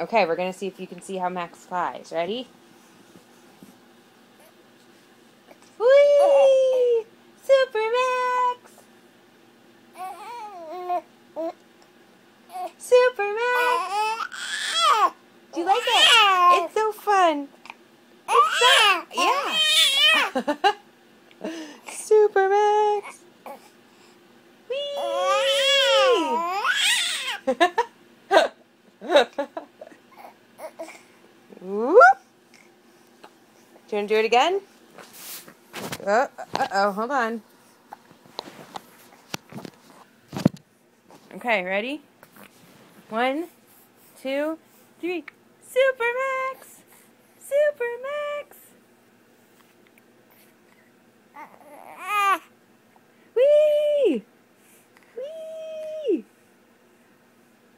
Okay, we're going to see if you can see how Max flies. Ready? Whee! Super Max! Super Max! Do you like it? It's so fun. It's so... Yeah. Super Max! Whee! Whoop! Do you want to do it again? Uh-oh, hold on. Okay, ready? 1, 2, 3. Super Max! Super Max! Whee! Whee!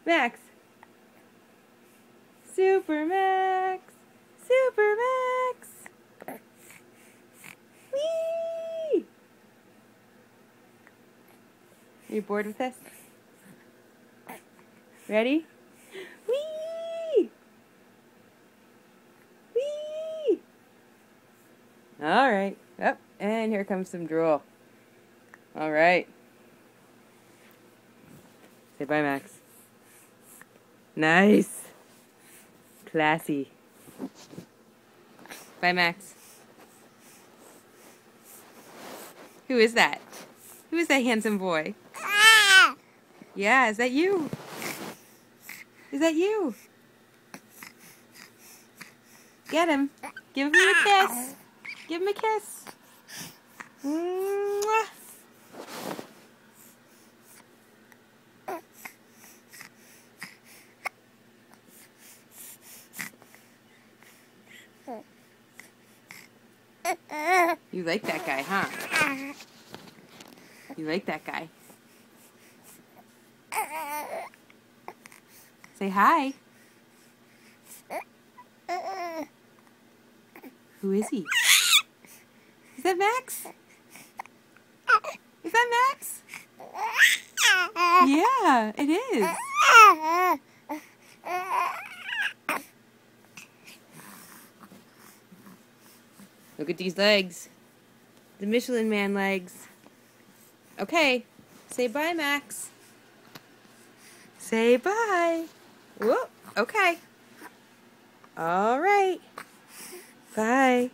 Max! Super Max! Super Max! Whee! Are you bored with this? Ready? Whee! Whee! All right. Yep. And here comes some drool. All right. Say bye, Max. Nice. Classy. Bye, Max. Who is that? Who is that handsome boy? Yeah, is that you? Is that you? Get him. Give him a kiss. Give him a kiss. Mwah. You like that guy, huh? You like that guy. Say hi. Who is he? Is that Max? Is that Max? Yeah, it is. Look at these legs. The Michelin Man legs. Okay, say bye, Max. Say bye. Whoop, okay. All right. Bye.